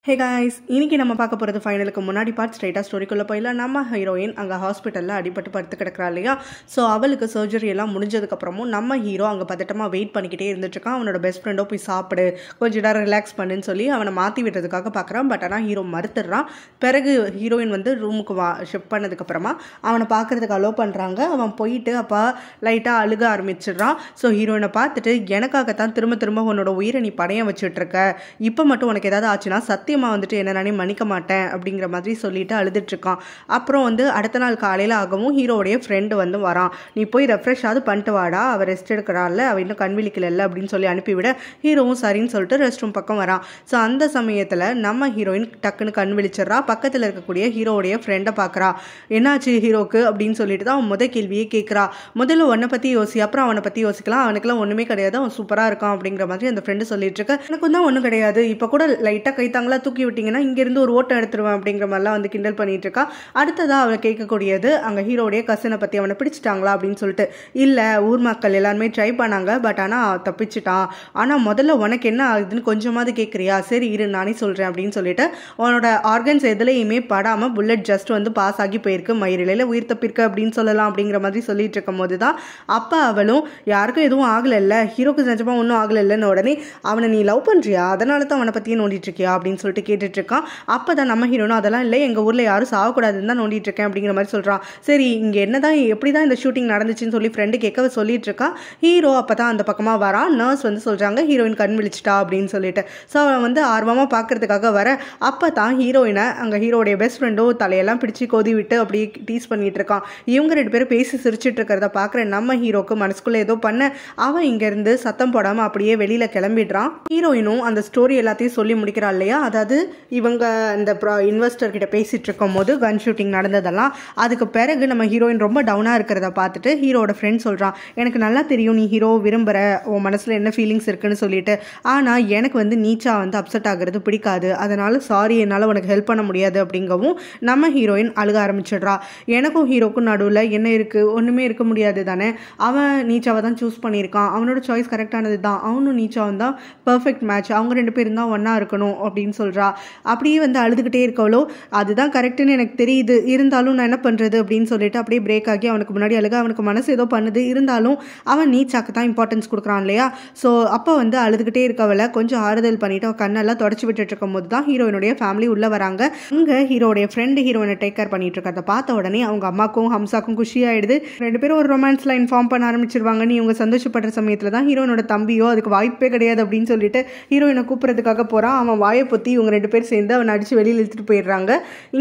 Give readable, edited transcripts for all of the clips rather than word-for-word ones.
Hey guys, இன்னைக்கு நம்ம பார்க்க போகிறது ஃபைனலுக்கு முன்னாடி பார்ட். ஸ்ட்ரைட்டாக ஸ்டோரிக்குள்ளே போயிடலாம். நம்ம ஹீரோயின் அங்கே ஹாஸ்பிட்டலில் அடிபட்டு படுத்து கிடக்கிறா இல்லையா. ஸோ அவளுக்கு சர்ஜரி எல்லாம் முடிஞ்சதுக்கப்புறமும் நம்ம ஹீரோ அங்கே பதட்டமாக வெயிட் பண்ணிக்கிட்டே இருந்துட்டுருக்கான். அவனோட பெஸ்ட் ஃப்ரெண்டோ போய் சாப்பிடு, கொஞ்சம் நேரம் ரிலாக்ஸ் பண்ணுன்னு சொல்லி அவனை மாற்றி விடுறதுக்காக பார்க்குறான். பட் ஆனால் ஹீரோ மறுத்துடுறான். பிறகு ஹீரோயின் வந்து ரூமுக்கு ஷிஃப்ட் பண்ணதுக்கப்புறமா அவனை பார்க்குறதுக்கு அலோவ் பண்ணுறாங்க. அவன் போயிட்டு அப்போ லைட்டாக அழுக ஆரம்பிச்சிடுறான். ஸோ ஹீரோயினை பார்த்துட்டு, எனக்காகத்தான் திரும்ப திரும்ப உன்னோட உயிரை நீ பணையம் வச்சுட்ருக்க, இப்போ மட்டும் உனக்கு ஏதாவது ஆச்சுன்னா சத்தியமாக வந்துட்டு என்ன நானே மன்னிக்க மாட்டேன் அப்படிங்கிற மாதிரி சொல்லிட்டு அழுதுட்ருக்கான். அப்புறம் வந்து அடுத்த நாள் காலையில் ஆகவும் ஹீரோடைய ஃப்ரெண்டு வந்து வரான். நீ போய் ரெஃப்ரெஷ்ஷாவது பண்ணிட்டு வாடா, அவள் ரெஸ்ட் எடுக்கிறாள், அவள் இன்னும் கண் விழிக்கல அப்படின்னு சொல்லி அனுப்பிவிட ஹீரோவும் சரின்னு சொல்லிட்டு ரெஸ்ட் ரூம் பக்கம் வரான். ஸோ அந்த சமயத்தில் நம்ம ஹீரோயின் டக்குன்னு கண் விழிச்சிட்றா. பக்கத்தில் இருக்கக்கூடிய ஹீரோடைய ஃப்ரெண்டை பார்க்குறா. என்னாச்சு ஹீரோக்கு அப்படின்னு சொல்லிட்டு தான் அவன் முதல் கேள்வியே கேட்குறா. முதல்ல உன்னை பற்றி யோசி, அப்புறம் அவனை பற்றி யோசிக்கலாம், அவனுக்குலாம் ஒன்றுமே கிடையாது, அவன் சூப்பராக இருக்கான் அப்படிங்கிற மாதிரி அந்த ஃப்ரெண்டு சொல்லிட்டு இருக்க. எனக்கு தான் ஒன்றும் கிடையாது, இப்போ கூட லைட்டாக கைத்தாங்களா தூக்கி விட்டிங்கன்னா இங்கேருந்து ஒரு ஓட்டம் எடுத்துருவேன் அப்படிங்கிற மாதிரிலாம் வந்து கிண்டல் பண்ணிட்டு இருக்கா. அடுத்ததாக அவளை கேட்கக்கூடியது, அங்கே ஹீரோடைய கசினை பற்றி அவனை பிடிச்சிட்டாங்களா அப்படின்னு சொல்லிட்டு. இல்லை, ஊர் மக்கள் எல்லாருமே ட்ரை பண்ணாங்க, பட் ஆனால் தப்பிச்சிட்டான். ஆனால் முதல்ல உனக்கு என்ன ஆகுதுன்னு கொஞ்சமாவது கேட்குறியா? சரி இரு நானே சொல்கிறேன் அப்படின்னு சொல்லிட்டு உன்னோட ஆர்கன்ஸ் எதுலையுமே படாமல் புல்லட் ஜஸ்ட் வந்து பாஸ் ஆகி போயிருக்கு, மயிரிலையில் உயிர் தப்பிருக்கு அப்படின்னு சொல்லலாம் அப்படிங்கிற மாதிரி சொல்லிட்டு இருக்கும் போது தான் அப்போ அவளும், யாருக்கும் எதுவும் ஆகலைல்ல, ஹீரோக்கு நிஜமாக ஒன்றும் ஆகலைன்னு உடனே, அவனை நீ லவ் பண்ணுறியா, அதனால தான் அவனை பற்றியே நோண்டிட்டு இருக்கியா அப்படின்னு சொல்லிட்டு கேட்டுட்டு இருக்கான். அப்போ தான் நம்ம ஹீரோனும், அதெல்லாம் இல்லை, எங்கள் ஊரில் யாரும் சாகக்கூடாதுன்னு தான் நோண்டிட்டு இருக்கேன் அப்படிங்கிற மாதிரி சொல்கிறான். சரி இங்கே என்னதான் எப்படி தான் இந்த ஷூட்டிங் நடந்துச்சுன்னு சொல்லி ஃப்ரெண்டு கேட்க சொல்லிட்டு இருக்கா. ஹீரோ அப்போ தான் அந்த பக்கமாக வரான். நர்ஸ் வந்து சொல்கிறாங்க ஹீரோயின் கண் விழிச்சிட்டா அப்படின்னு சொல்லிட்டு. ஸோ அவன் வந்து ஆர்வமாக பார்க்கறதுக்காக வர அப்போ தான் ஹீரோயினை அங்கே ஹீரோடைய பெஸ்ட் ஃப்ரெண்டோ தலையெல்லாம் பிடிச்சி கொதி விட்டு அப்படியே டீஸ் பண்ணிட்டு இருக்கான். இவங்க ரெண்டு பேரும் பேசி சிரிச்சிட்டு இருக்கிறத பார்க்குற நம்ம ஹீரோக்கு மனசுக்குள்ளே ஏதோ பண்ண அவன் இங்கேருந்து சத்தம் போடாமல் அப்படியே வெளியில் கிளம்பிடுறான். ஹீரோயினும் அந்த ஸ்டோரி எல்லாத்தையும் சொல்லி முடிக்கிறாள் இல்லையா. அதாவது இவங்க இந்த இன்வெஸ்டர் கிட்ட பேசிட்டு இருக்கும் போது கன் ஷூட்டிங் நடந்ததெல்லாம். அதுக்கு பிறகு நம்ம ஹீரோயின் ரொம்ப டவுனாக இருக்கிறத பார்த்துட்டு ஹீரோட ஃப்ரெண்ட் சொல்கிறான், எனக்கு நல்லா தெரியும் நீ ஹீரோ விரும்புகிற, உன் மனசில் என்ன ஃபீலிங்ஸ் இருக்குன்னு சொல்லிட்டு, ஆனால் எனக்கு வந்து நீச்சா வந்து அப்செட் ஆகிறது பிடிக்காது, அதனால சாரி என்னால் உனக்கு ஹெல்ப் பண்ண முடியாது அப்படிங்கவும் நம்ம ஹீரோயின் அழுக ஆரம்பிச்சிடுறா. எனக்கும் ஹீரோக்கும் நடுவில் என்ன இருக்குது, ஒன்றுமே இருக்க முடியாது தானே, அவன் நீச்சாவை தான் சூஸ் பண்ணியிருக்கான், அவனோட சாய்ஸ் கரெக்டானது தான், அவனும் நீச்சாவும் தான் பர்ஃபெக்ட் மேட்ச், அவங்க ரெண்டு பேரும் தான் ஒன்றா இருக்கணும் அப்படின்னு சொல்கிறா. அப்படியே வந்து அழுதுகிட்டே இருக்கவளோ, அதுதான் கரெக்டுன்னு எனக்கு தெரியுது, இருந்தாலும் நான் என்ன பண்ணுறது அப்படின்னு சொல்லிட்டு அப்படியே பிரேக் ஆகி அவனுக்கு முன்னாடி அழுக. அவனுக்கு மனசு ஏதோ பண்ணுது, இருந்தாலும் அவன் நீச்சாக்கு தான் இம்பார்ட்டன்ஸ் கொடுக்குறான் இல்லையா. ஸோ அப்போ வந்து அழுதுகிட்டே இருக்கவளை கொஞ்சம் ஆறுதல் பண்ணிட்டு அவன் கண்ணெல்லாம் தொடச்சி விட்டுட்டு இருக்கும் போது தான் ஹீரோயினுடைய ஃபேமிலி உள்ளே வராங்க. இங்கே ஹீரோடைய ஃப்ரெண்டு ஹீரோயினை டேக் கேர் பண்ணிட்டு இருக்கிறத பார்த்த உடனே அவங்க அம்மாக்கும் ஹம்சாக்கும் குஷி ஆயிடுது. ரெண்டு பேரும் ஒரு ரொமான்ஸ்ல இன்ஃபார்ம் பண்ண ஆரம்பிச்சிருவாங்க. நீ இவங்க சந்தோஷப்படுற சமயத்தில் தான் ஹீரோயினோட தம்பியோ அதுக்கு வாய்ப்பே கிடையாது அப்படின்னு சொல்லிட்டு ஹீரோயினை கூப்பிட்றதுக்காக போகிறான். அவன் வாயை பொத்தி இவங்க ரெண்டு பேர் சேர்ந்து அவனை அடித்து வெளியில் இழுத்துட்டு போயிடுறாங்க.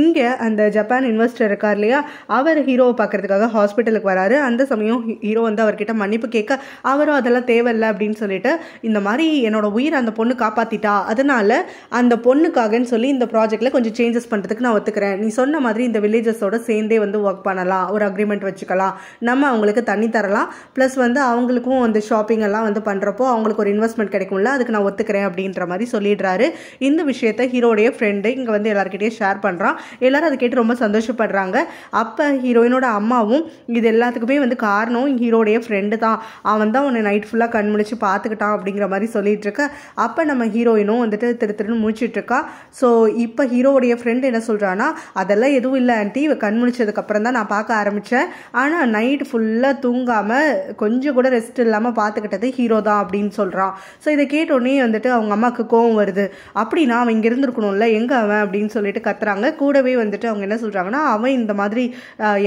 இங்கே அந்த ஜப்பான் இன்வெஸ்டர் இருக்கார் இல்லையா, அவர் ஹீரோவை பார்க்கறதுக்காக ஹாஸ்பிட்டலுக்கு வராரு. அந்த சமயம் ஹீரோ வந்து அவர்கிட்ட மன்னிப்பு கேட்க அவரும் அதெல்லாம் தேவையில்லை அப்படின்னு சொல்லிட்டு, இந்த மாதிரி என்னோட உயிர் அந்த பொண்ணு காப்பாற்றிட்டா, அதனால அந்த பொண்ணுக்காகன்னு சொல்லி இந்த ப்ராஜெக்டில் கொஞ்சம் சேஞ்சஸ் பண்ணுறதுக்கு நான் ஒத்துக்கிறேன், நீ சொன்ன மாதிரி இந்த வில்லேஜஸோட சேர்ந்தே வந்து ஒர்க் பண்ணலாம், ஒரு அக்ரிமெண்ட் வச்சுக்கலாம், நம்ம அவங்களுக்கு தண்ணி தரலாம், ப்ளஸ் வந்து அவங்களுக்கும் அந்த ஷாப்பிங் எல்லாம் வந்து பண்ணுறப்போ அவங்களுக்கு ஒரு இன்வெஸ்ட்மெண்ட் கிடைக்கும்ல, அதுக்கு நான் ஒத்துக்கிறேன் அப்படின்ற மாதிரி சொல்லிடுறாரு. இந்த விஷயத்தை ஹீரோடைய ஃப்ரெண்டு இங்கே வந்து எல்லாருக்கிட்டையும் ஷேர் பண்ணுறான். எல்லாரும் அதை கேட்டு ரொம்ப சந்தோஷப்படுறாங்க. அப்போ ஹீரோயினோட அம்மாவும், இது எல்லாத்துக்குமே வந்து காரணம் ஹீரோடைய ஃப்ரெண்டு தான், அவன் தான் உன்னை நைட் ஃபுல்லாக கண் முழிச்சு பார்த்துக்கிட்டான் அப்படிங்கிற மாதிரி சொல்லிட்டு இருக்க. அப்போ நம்ம ஹீரோயினும் வந்துட்டு திருன்னு முடிச்சுட்டு இருக்கா. ஸோ இப்போ ஹீரோடைய ஃப்ரெண்டு என்ன சொல்கிறான்னா, அதெல்லாம் எதுவும் இல்லை ஆண்டி, இவ கண் முழிச்சதுக்கு அப்புறம் தான் நான் பார்க்க ஆரம்பித்தேன், ஆனால் நைட் ஃபுல்லாக தூங்காமல் கொஞ்சம் கூட ரெஸ்ட் இல்லாமல் பார்த்துக்கிட்டது ஹீரோ தான் அப்படின்னு சொல்கிறான். ஸோ இதை கேட்டோடனே வந்துட்டு அவங்க அம்மாவுக்கு கோவம் வருது. அப்படின்னா அவன் இங்கே இருந்திருக்கணும்ல, எங்கே அவன் அப்படின்னு சொல்லிட்டு கத்துறாங்க. கூடவே வந்துட்டு அவங்க என்ன சொல்கிறாங்கன்னா, அவன் இந்த மாதிரி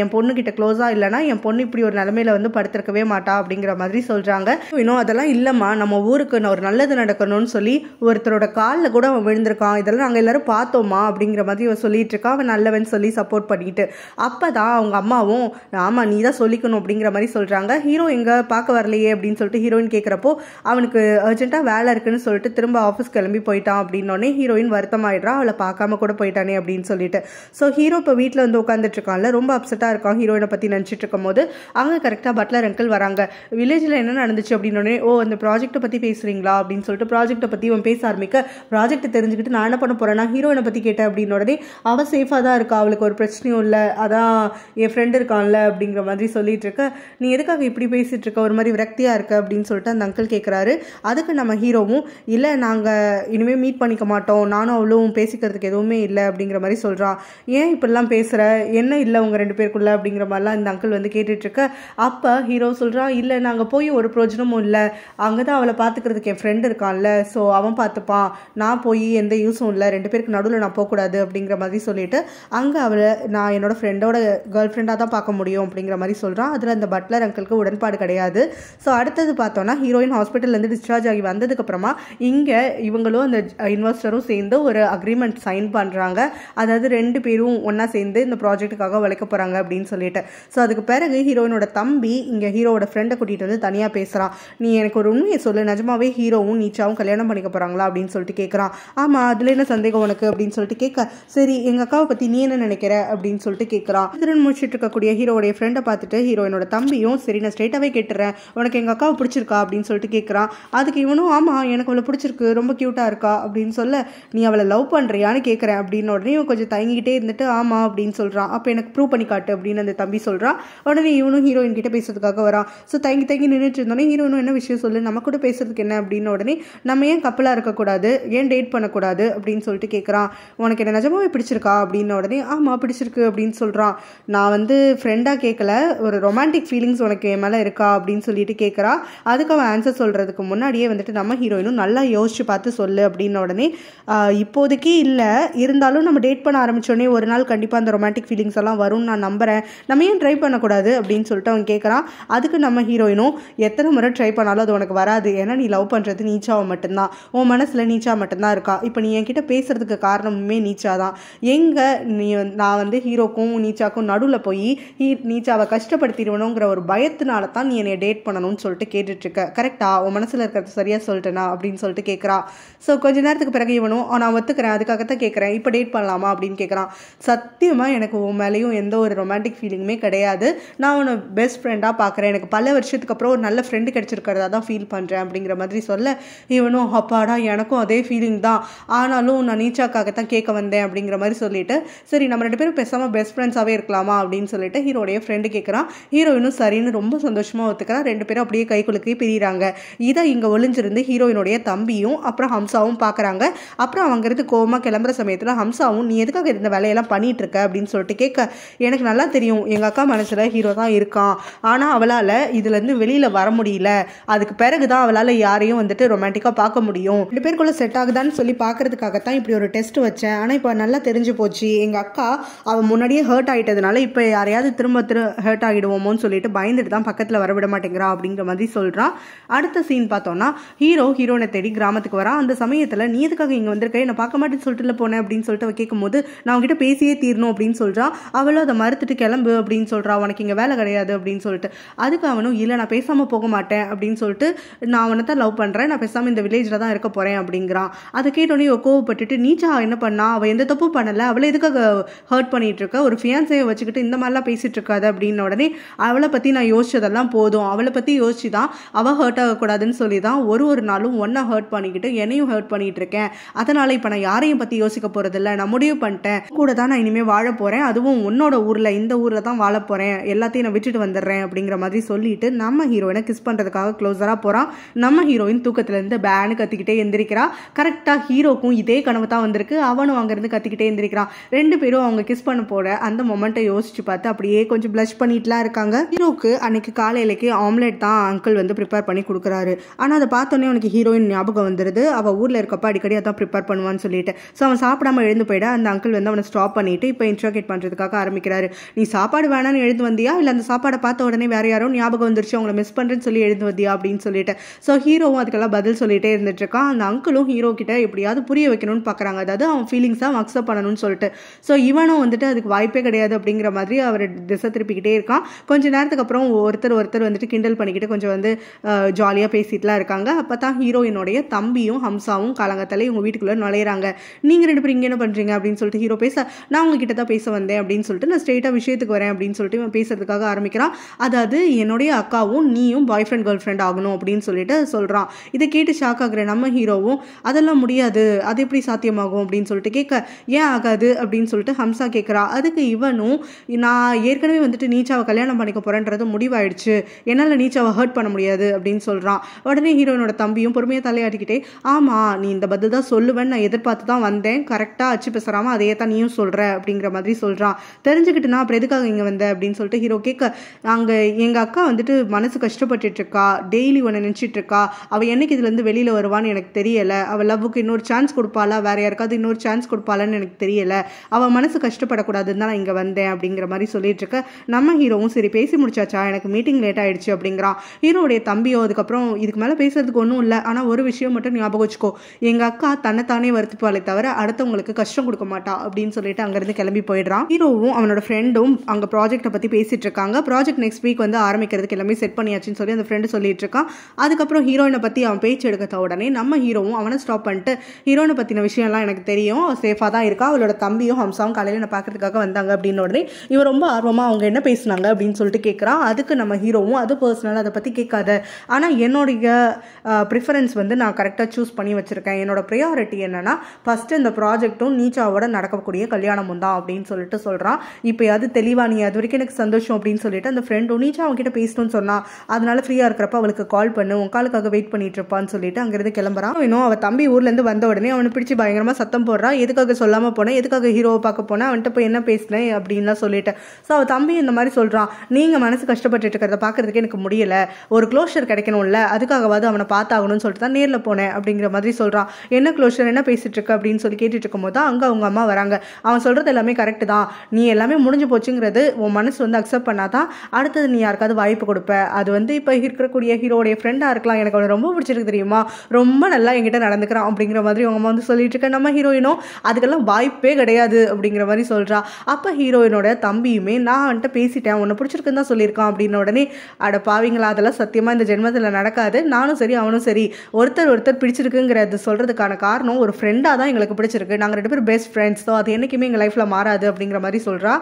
என் பொண்ணுக்கிட்ட க்ளோஸாக இல்லைனா என் பொண்ணு இப்படி ஒரு நிலமையில வந்து படுத்திருக்கவே மாட்டா அப்படிங்கிற மாதிரி சொல்கிறாங்க. இன்னும் அதெல்லாம் இல்லைம்மா, நம்ம ஊருக்கு ஒரு நல்லது நடக்கணும்னு சொல்லி ஒருத்தரோட காலில் கூட அவன் விழுந்திருக்கான், இதெல்லாம் நாங்கள் எல்லாரும் பார்த்தோமா அப்படிங்கிற மாதிரி அவன் சொல்லிட்டு இருக்கா. அவன் நல்லவன் சொல்லி சப்போர்ட் பண்ணிட்டு அப்போ தான் அவங்க அம்மாவும், ஆமாம் நீ தான் சொல்லிக்கணும் அப்படிங்கிற மாதிரி சொல்கிறாங்க. ஹீரோ எங்கே பார்க்க வரலையே அப்படின்னு சொல்லிட்டு ஹீரோயின் கேட்குறப்போ, அவனுக்கு அர்ஜென்ட்டாக வேலை இருக்குன்னு சொல்லிட்டு திரும்ப ஆஃபீஸ் கிளம்பி போயிட்டான் அப்படின்னோடனே ஹீரோயின் வருத்தமாயிடுறா, அவளை பார்க்காம கூட போயிட்டானே அப்படின்னு சொல்லிட்டு. ஸோ ஹீரோ இப்போ வீட்டில் வந்து உட்காந்துட்டு இருக்கான்ல, ரொம்ப அப்செட்டாக இருக்கான் ஹீரோயினை பற்றி நினச்சிட்டு இருக்கும் போது அவங்க கரெக்டாக பட்லர் அங்கிள் வராங்க. வில்லேஜில் என்ன நடந்துச்சு அப்படின்னோடனே, ஓ அந்த ப்ராஜெக்ட்டை பற்றி பேசுகிறீங்களா அப்படின்னு சொல்லிட்டு ப்ராஜெக்ட்டை பற்றி அவன் பேச ஆரம்பிக்க, ப்ராஜெக்ட்டை தெரிஞ்சுக்கிட்டு நான் என்ன பண்ண போகிறேன்னா ஹீரோயினை பற்றி கேட்டேன் அப்படின்னோடனே, அவள் சேஃபாக தான் இருக்கா, அவளுக்கு ஒரு பிரச்சனையும் இல்லை, அதான் என் ஃப்ரெண்டு இருக்கான்ல அப்படிங்கிற மாதிரி சொல்லிட்டு இருக்க. நீ எதுக்காக இப்படி பேசிகிட்டு இருக்க, ஒரு மாதிரி விரக்தியாக இருக்க அப்படின்னு சொல்லிட்டு அந்த அங்கிள் கேட்குறாரு. அதுக்கு நம்ம ஹீரோவும், இல்லை நாங்கள் இனிமேல் மீட் பண்ணிக்க மாட்டோம், இருக்கோம், நானும் அவளும் பேசிக்கிறதுக்கு எதுவுமே இல்லை அப்படிங்கிற மாதிரி சொல்கிறான். ஏன் இப்படிலாம் பேசுகிற, என்ன இல்லை உங்கள் 2 பேருக்குள்ள அப்படிங்கிற மாதிரிலாம் இந்த அங்கிள் வந்து கேட்டுட்ருக்க. அப்போ ஹீரோ சொல்கிறான், இல்லை நாங்கள் போய் ஒரு பிரயோஜனமும் இல்லை, அங்கே தான் அவளை பார்த்துக்கிறதுக்கு என் ஃப்ரெண்டு இருக்கான்ல, ஸோ அவன் பார்த்துப்பான், நான் போய் எந்த யூஸும் இல்லை, 2 பேருக்கு நடுவில் நான் போகக்கூடாது அப்படிங்கிற மாதிரி சொல்லிட்டு அங்கே அவளை நான் என்னோட ஃப்ரெண்டோட கேர்ள் ஃப்ரெண்டாக தான் பார்க்க முடியும் அப்படிங்கிற மாதிரி சொல்கிறான். அதில் அந்த பட்லர் அங்கிளுக்கு உடன்பாடு கிடையாது. ஸோ அடுத்தது பார்த்தோன்னா ஹீரோயின் ஹாஸ்பிட்டல்லேருந்து டிஸ்சார்ஜ் ஆகி வந்ததுக்கப்புறமா இங்கே இவங்களும் அந்த இன்வெஸ்டரும் சேர்ந்து ஒரு அக்ரிமெண்ட் சைன் பண்ணுறாங்க. அதாவது 2 பேரும் ஒன்றா சேர்ந்து இந்த ப்ராஜெக்ட்டுக்காக உழைக்க போகிறாங்க அப்படின்னு சொல்லிட்டு. ஸோ அதுக்கு பிறகு ஹீரோயினோட தம்பி இங்கே ஹீரோவோட ஃப்ரெண்டை கூட்டிகிட்டு வந்து தனியாக பேசுகிறான். நீ எனக்கு ஒரு உண்மையை சொல்லு, நிஜமாவே ஹீரோவும் நீச்சாவும் கல்யாணம் பண்ணிக்க போகிறாங்களா அப்படின்னு சொல்லிட்டு கேட்குறான். ஆமாம், அதில் என்ன சந்தேகம் உனக்கு அப்படின்னு சொல்லிட்டு கேட்க, சரி எங்கள் அக்காவை பற்றி நீ என்ன நினைக்கிற அப்படின்னு சொல்லிட்டு கேட்குறான். திரும்ப முடிச்சுட்டு இருக்கக்கூடிய ஹீரோடைய ஃப்ரெண்டை பார்த்துட்டு ஹீரோயினோட தம்பியும், சரி நான் ஸ்ட்ரெயிட்டாகவே கேட்டுறேன், உனக்கு எங்கள் அக்காவை பிடிச்சிருக்கா அப்படின்னு சொல்லிட்டு கேட்குறான். அதுக்கு இவனும், ஆமாம் எனக்கு அவளை பிடிச்சிருக்கு, ரொம்ப க்யூட்டாக இருக்கா அப்படின்னு சொல்ல, நீ அவளை லவ் பண்ணுறியான்னு கேட்குறேன் அப்படின்னு உடனே இவன் கொஞ்சம் தயங்கிட்டே இருந்துட்டு ஆமாம் அப்படின்னு சொல்கிறான். அப்போ எனக்கு ப்ரூவ் பண்ணி காட்டு அப்படின்னு அந்த தம்பி சொல்கிறான். உடனே இவனும் ஹீரோயின் கிட்ட பேசுறதுக்காக வரான். ஸோ தயங்கி நின்றுட்டு இருந்தோடனே ஹீரோயினும் என்ன விஷயம் சொல்லு, நம்ம கூட பேசுறதுக்கு என்ன அப்படின்னு உடனே, நம்ம ஏன் கப்பலாக இருக்கக்கூடாது, ஏன் டேட் பண்ணக்கூடாது அப்படின்னு சொல்லிட்டு கேட்குறான். உனக்கு என்ன நிஜமாவே பிடிச்சிருக்கா அப்படின்னு உடனே ஆமாம் பிடிச்சிருக்கு அப்படின்னு சொல்கிறான். நான் வந்து ஃப்ரெண்டாக கேட்கல, ஒரு ரொமான்டிக் ஃபீலிங்ஸ் உனக்கு என் மேலே இருக்கா அப்படின்னு சொல்லிட்டு கேட்குறா. அதுக்கு அவன் ஆன்சர் சொல்கிறதுக்கு முன்னாடியே வந்துட்டு நம்ம ஹீரோயினும் நல்லா யோசிச்சு பார்த்து சொல்லு அப்படின்னு உடனே, இப்போதைக்கு இல்லை, இருந்தாலும் நம்ம டேட் பண்ண ஆரம்பித்தோடனே ஒரு நாள் கண்டிப்பாக அந்த ரொமான்டிக் ஃபீலிங்ஸ் எல்லாம் வரும்னு நான் நம்புகிறேன், நம்ம ஏன் ட்ரை பண்ணக்கூடாது அப்படின்னு சொல்லிட்டு அவன் கேட்குறான். அதுக்கு நம்ம ஹீரோயினும், எத்தனை முறை ட்ரை பண்ணாலும் அது உனக்கு வராது, ஏன்னா நீ லவ் பண்ணுறது நீச்சாவை மட்டும்தான், உன் மனசில் நீச்சா மட்டும்தான் இருக்கா, இப்போ நீ என்கிட்ட பேசுறதுக்கு காரணமுமே நீச்சா தான். எங்கே நான் வந்து ஹீரோக்கும் நீச்சாக்கும் நடுவில் போய் நீச்சாவை கஷ்டப்படுத்திடுவணுங்கிற ஒரு பயத்தினால தான் நீ என்னை டேட் பண்ணணும்னு சொல்லிட்டு கேட்டுட்ருக்க, கரெக்டா, உன் மனசில் இருக்கிறது சரியாக சொல்லிட்டேனா அப்படின்னு சொல்லிட்டு கேட்குறா. ஸோ கொஞ்ச நேரத்துக்கு பிறகு இவனும், நான் ஒத்துக்கிறேன், அதுக்காகத்தான் கேட்குறேன், இப்போ டேட் பண்ணலாமா அப்படின்னு கேட்குறான். சத்தியமாக எனக்கு உன் மேலேயும் எந்த ஒரு ரொமான்டிக் ஃபீலிங்குமே கிடையாது, நான் உன்னை பெஸ்ட் ஃப்ரெண்டாக பார்க்குறேன், எனக்கு பல வருஷத்துக்கு அப்புறம் ஒரு நல்ல ஃப்ரெண்டு கிடைச்சிருக்கிறதா தான் ஃபீல் பண்ணுறேன் அப்படிங்கிற மாதிரி சொல்ல, இவனும் அப்பாடா எனக்கும் அதே ஃபீலிங் தான், ஆனாலும் நான் நீச்சாக்காகத்தான் கேட்க வந்தேன் அப்படிங்கிற மாதிரி சொல்லிட்டு, சரி நம்ம 2 பேரும் பேசாமல் பெஸ்ட் ஃப்ரெண்ட்ஸாகவே இருக்கலாமா அப்படின்னு சொல்லிட்டு ஹீரோடைய ஃப்ரெண்டு கேட்குறான். ஹீரோயினும் சரின்னு ரொம்ப சந்தோஷமாக ஒத்துக்கிறான். 2 பேரும் அப்படியே கை குலுக்கி பிரிகிறாங்க. இதை இங்கே ஒளிஞ்சிருந்து ஹீரோயினுடைய தம்பியும் அப்புறம் ஹம்சாவும் பார்க்குறாங்க. அப்புறம் அவங்கிறது கோவமாக கிளம்புற சமயத்தில் ஹம்சாவும், நீ எதுக்காக இந்த வேலையெல்லாம் பண்ணிட்டு இருக்க அப்படின்னு சொல்லிட்டு கேட்க, எனக்கு நல்லா தெரியும் எங்கள் அக்கா மனசில் ஹீரோ தான் இருக்கான், ஆனால் அவளால் இதுலேருந்து வெளியில் வர முடியல, அதுக்கு பிறகு தான் அவளால் யாரையும் வந்துட்டு ரொமான்டிக்காக பார்க்க முடியும், 2 பேருக்குள்ளே செட் ஆகுதான்னு சொல்லி பார்க்கறதுக்காகத்தான் இப்படி ஒரு டெஸ்ட் வச்சேன், ஆனால் இப்போ நல்லா தெரிஞ்சு போச்சு, எங்கள் அக்கா அவள் முன்னாடியே ஹர்ட் ஆகிட்டதுனால இப்போ யாரையாவது திரும்ப ஹர்ட் ஆகிடுவோமோன்னு சொல்லிட்டு பயந்துட்டு தான் பக்கத்தில் வரவிட மாட்டேங்கிறா அப்படிங்கிற மாதிரி சொல்கிறான். அடுத்த சீன் பார்த்தோன்னா ஹீரோனை தேடி கிராமத்துக்கு வரான். அந்த சமயத்தில் நீ எதுக்காக இங்கே வந்திருக்க, என்னை பார்க்க மாட்டேன்னு சொல்லிட்டு போனேன் அப்படின்னு சொல்லிட்டு அவள் கேட்கும்போது, நான் அவங்ககிட்ட பேசியே தீரணும் அப்படின்னு சொல்கிறான். அவளும் அதை மறுத்துட்டு கிளம்பு அப்படின்னு சொல்கிறா, உனக்கு இங்கே வேலை கிடையாது அப்படின்னு சொல்லிட்டு. அதுக்கு அவனும், இல்லை நான் பேசாமல் போக மாட்டேன் அப்படின்னு சொல்லிட்டு, நான் அவனை தான் லவ் பண்ணுறேன், நான் பேசாமல் இந்த வில்லேஜில் தான் இருக்க போகிறேன் அப்படிங்கிறான். அதை கேட்டோன்னே கோவப்பட்டுட்டு, நீச்சா என்ன பண்ணா, அவள் எந்த தப்பும் பண்ணலை, அவளை எதுக்காக ஹர்ட் பண்ணிட்டு இருக்க, ஒரு ஃபியான்ஸையை வச்சுக்கிட்டு இந்த மாதிரிலாம் பேசிட்டு இருக்காது அப்படின்னு உடனே, அவளை பற்றி நான் யோசிச்சதெல்லாம் போதும், அவளை பற்றி யோசிச்சு தான் அவள் ஹர்ட் ஆகக்கூடாதுன்னு சொல்லி தான் ஒரு நாளும் ஒன்றை ஹர்ட் பண்ணிக்கிட்டு என்னையும் ஹர்ட் பண்ணிட்டு இருக்கேன், அதனால் இப்போ நான் யாரையும் பற்றி யோசிக்க போகிறதில்ல, நான் முடிவு பண்ணிட்டேன், கூட தான் நான் இனிமேல் வாழ போகிறேன், அதுவும் உன்னோட ஊரில், இந்த ஊரில் தான் வாழ போகிறேன், எல்லாத்தையும் நான் விட்டுட்டு வந்துடுறேன் அப்படிங்கிற மாதிரி சொல்லிட்டு நம்ம ஹீரோயினை கிஸ் பண்ணுறதுக்காக க்ளோஸராக போகிறான். நம்ம ஹீரோயின் தூக்கத்துலேருந்து பேனு கத்திக்கிட்டே எந்திரிக்கிறா. கரெக்டாக ஹீரோக்கும் இதே கனவு தான் வந்திருக்கு, அவனும் அங்கேருந்து கத்திக்கிட்டே எந்திரிக்கிறான். 2 பேரும் அவங்க கிஸ் பண்ண போகிற அந்த மொமெண்ட்டை யோசிச்சு பார்த்து அப்படியே கொஞ்சம் ப்ளஷ் பண்ணிட்டுலாம் இருக்காங்க. ஹீரோக்கு அன்னைக்கு காலையிலேக்கு ஆம்லெட் தான் அங்கிள் வந்து ப்ரிப்பேர் பண்ணி கொடுக்குறாரு. ஆனால் அதை பார்த்தோன்னே அவனுக்கு ஹீரோயின் ஞாபகம் வந்துடுது, அவள் ஊரில் இருக்கப்போ அடிக்கடி அதான் ப்ரிப்பேர் பண்ணுவான்னு சொல்லிட்டு. ஸோ அவன் சாப்பிடாம எழுந்து போயிட அந்த அங்கிள் வந்து அவனை ஸ்டாப் பண்ணிட்டு இப்போ இன்ட்ரோகேட் பண்ணுறதுக்காக ஆரம்பிக்கிறாரு. நீ சாப்பாடு வேணான்னு எழுந்து வந்தியா, இல்லை அந்த சாப்பாடை பார்த்த உடனே வேற யாரோ ஞாபகம் வந்துருச்சு அவங்களை மிஸ் பண்ணுறேன்னு சொல்லி எழுந்து வந்தியா அப்படின்னு சொல்லிட்டு. ஸோ ஹீரோவும் அதுக்கெல்லாம் பதில் சொல்லிட்டே இருந்துட்டு இருக்கான். அந்த அங்கிளும் ஹீரோ கிட்ட எப்படியாவது புரிய வைக்கணும்னு பார்க்குறாங்க, அதாவது அவன் ஃபீலிங்ஸை அக்செப்ட் பண்ணணும்னு சொல்லிட்டு. ஸோ இவனும் வந்துட்டு அதுக்கு வாய்ப்பே கிடையாது அப்படிங்கிற மாதிரி அவர் திசை திருப்பிக்கிட்டே இருக்கான். கொஞ்ச நேரத்துக்கு அப்புறம் ஒருத்தர் வந்துட்டு கிண்டல் பண்ணிக்கிட்டு கொஞ்சம் வந்து ஜாலியாக பேசிட்டுலாம் இருக்காங்க. அப்போ தான் ஹீரோயினுடைய தம்பியும் ஹம்சாவும் காலங்கத்தாலே இவங்க வீட்டுக்குள்ளே நுழையிறாங்க. நீங்கள் 2 பேரும் இங்கே என்ன பண்ணுறீங்க அப்படின்னு சொல்லிட்டு ஹீரோ பேச, நான் உங்ககிட்ட தான் பேச வந்தேன் அப்படின்னு சொல்லிட்டு, நான் ஸ்ட்ரெயிட்டாக விஷயத்துக்கு வரேன் அப்படின்னு சொல்லிட்டு இவன் பேசுறதுக்காக ஆரம்பிக்கிறான். அதாவது என்னுடைய அக்காவும் நீயும் பாய் ஃப்ரெண்ட் கேர்ள் ஃப்ரெண்ட் ஆகணும் அப்படின்னு சொல்லிட்டு சொல்கிறான். இதை கேட்டு ஷாக் ஆகுற நம்ம ஹீரோவும், அதெல்லாம் முடியாது, அது எப்படி சாத்தியமாகும் அப்படின்னு சொல்லிட்டு கேட்க, ஏன் ஆகாது அப்படின்னு சொல்லிட்டு ஹம்சா கேட்குறா. அதுக்கு இவனும், நான் ஏற்கனவே வந்துட்டு நீச்சாவை கல்யாணம் பண்ணிக்க போகிறேன்றது முடிவாயிடுச்சு, என்னால் நீச்சாவை ஹர்ட் பண்ண முடியாது அப்படின்னு சொல்கிறான். உடனே ஹீரோயினோட தம்பியும் பொறுமையாக தலையாட்டிக்கிட்டே, ஆமாம் நீ இந்த பதில் தான் சொல்லுவ, சொல்லுவேன்னு நான் எதிர்பார்த்து தான் வந்தேன், கரெக்டாக அச்சு பேசுறாமல் அதையே தான் நீயும் சொல்கிற அப்படிங்கிற மாதிரி சொல்கிறான். தெரிஞ்சுக்கிட்டு நான் அப்புறம் எதுக்காக இங்கே வந்தேன் அப்படின்னு சொல்லிட்டு ஹீரோ கேட்க, அங்கே எங்கள் அக்கா வந்துட்டு மனசு கஷ்டப்பட்டுட்டு இருக்கா, டெய்லி ஒன்று நினச்சிட்டு இருக்கா, அவள் என்னைக்கு இதுலேருந்து வெளியில் வருவான்னு எனக்கு தெரியலை, அவள் லவ்வுக்கு இன்னொரு சான்ஸ் கொடுப்பாளா, வேற யாருக்காவது இன்னொரு சான்ஸ் கொடுப்பாளான்னு எனக்கு தெரியலை, அவள் மனசு கஷ்டப்படக்கூடாதுன்னு தான் நான் இங்கே வந்தேன் அப்படிங்கிற மாதிரி சொல்லிட்டு இருக்க. நம்ம ஹீரோவும் சரி பேசி முடிச்சாச்சா, எனக்கு மீட்டிங் லேட் ஆயிடுச்சு அப்படிங்கிறான். ஹீரோடைய தம்பியோ அதுக்கப்புறம் இதுக்கு மேலே பேசுறதுக்கு ஒன்றும் இல்லை, ஆனால் ஒரு விஷயம் மட்டும் ஞாபகம் வச்சுக்கோ, எங்கள் அக்கா தன்னைத்தானே வருத்திப்பாளே தவிர அடுத்தவங்களுக்கு கஷ்டம் கொடுக்க மாட்டா அப்படின்னு சொல்லிட்டு அங்கேருந்து கிளம்பி போயிடுறான். ஹீரோவும் அவனோட ஃப்ரெண்டும் அங்கே ப்ராஜெக்ட்டை பற்றி பேசிட்டு இருக்காங்க. ப்ராஜெக்ட் நெக்ஸ்ட் வீக் வந்து ஆரம்பிக்கிறதுக்கு எல்லாமே செட் பண்ணியாச்சுன்னு சொல்லி அந்த ஃப்ரெண்டு சொல்லிட்டு இருக்கான். அதுக்கப்புறம் ஹீரோயினை பற்றி அவன் பேச்சு எடுத்த உடனே நம்ம ஹீரோவும் அவனை ஸ்டாப் பண்ணிட்டு, ஹீரோயினை பற்றின விஷயம்லாம் எனக்கு தெரியும், சேஃபாக தான் இருக்கா, அவளோட தம்பியும் ஹம்சாவும் காலையில் நான் பார்க்கறதுக்காக வந்தாங்க அப்படின்னு உடனே இவன் ரொம்ப ஆர்வமாக அவங்க என்ன பேசினாங்க அப்படின்னு சொல்லிட்டு கேட்குறான். அதுக்கு நம்ம ஹீரோவும் அது பர்சனலாக அதை பற்றி கேட்காத, ஆனால் என்னுடைய ப்ரிஃபரன்ஸ் வந்து நான் கரெக்டாக சூஸ் பண்ணி வச்சுருக்கேன், என்னோட ப்ரையாரிட்டி என்னென்னா ஃபஸ்ட்டு இந்த ப்ராஜெக்ட்டும் நீச்சாவோட நடக்கக்கூடிய கல்யாணமும் தான் அப்படின்னு சொல்லிட்டு சொல்கிறான். இப்போ அது தெளிவாக நீ அது வரைக்கும் எனக்கு சந்தோஷம் அப்படின்னு சொல்லிட்டு அந்த ஃப்ரெண்டும் நீச்சா அவங்ககிட்ட பேசணும்னு சொன்னான், அதனால ஃப்ரீயாக இருக்கிறப்ப அவளுக்கு கால் பண்ணு, உன் காலுக்காக வெயிட் பண்ணிட்டு இருப்பான்னு சொல்லிட்டு அங்கேருந்து கிளம்புறான். இன்னும் அவள் தம்பி ஊர்லேருந்து வந்த உடனே அவனை பிடிச்சி பயங்கரமாக சத்தம் போடுறான், எதுக்காக சொல்லாமல் போனேன், எதுக்காக ஹீரோவை பார்க்க போனேன், அவன்கிட்ட போய் என்ன பேசினேன் அப்படின்லாம் சொல்லிட்டு. ஸோ அவள் தம்பி இந்த மாதிரி சொல்கிறான், நீங்கள் மனசு கஷ்டப்பட்டு இருக்கிறத பார்க்கறதுக்கு எனக்கு முடியல, ஒரு க்ளோஷர் கிடைக்கணும்ல, அதுக்காகவாது அவனை பார்த்தாகணும்னு சொல்லிட்டு தான் நேரில் போனேன் அப்படிங்கிற மாதிரி சொல்கிறான். என்ன க்ளோஷர், என்ன பேசிட்டு இருக்க அப்படின்னு சொல்லி கேட்டுட்டு இருக்கும்போது தான் அங்கே அவங்க அம்மா வராங்க. அவன் சொல்கிறது எல்லாமே கரெக்டு தான், நீ எல்லாமே முடிஞ்சு போச்சுங்கிறது உன் மனசு வந்து அக்செப்ட் பண்ணாதான் அடுத்தது நீ யாருக்காவது வாய்ப்பு கொடுப்ப, அது வந்து இப்போ இருக்கக்கூடிய ஹீரோடைய ஃப்ரெண்டாக இருக்கலாம், எனக்கு அவனை ரொம்ப பிடிச்சிருக்கு தெரியுமா, ரொம்ப நல்லா என்கிட்ட நடந்துக்கிறான் அப்படிங்கிற மாதிரி அவங்க அம்மா வந்து சொல்லிட்டு இருக்க. நம்ம ஹீரோயினும் அதுக்கெல்லாம் வாய்ப்பே கிடையாது அப்படிங்கிற மாதிரி சொல்கிறா. அப்போ ஹீரோயினோட தம்பியுமே நான் அவன்கிட்ட பேசிட்டேன், உன்னை பிடிச்சிருக்குன்னு தான் சொல்லியிருக்கான் அப்படின்னு உடனே, அட பாவீங்களா, அதெல்லாம் சத்தியமாக இந்த ஜென்மத்தில் நடக்காது, நானும் சரி அவனும் சரி ஒருத்தர் பிடிச்சிருக்குங்கிறது சொல்கிறதுக்கான காரணம் ஒரு ஃப்ரெண்டாக தான் எங்களுக்கு பிடிச்சிருக்கு, நாங்கள் 2 பேரும் பெஸ்ட் ஃப்ரெண்ட்ஸ் தான், அது என்றைக்குமே எங்கள் லைஃப்பில் மாறாது அப்படிங்கிற மாதிரி சொல்கிறா.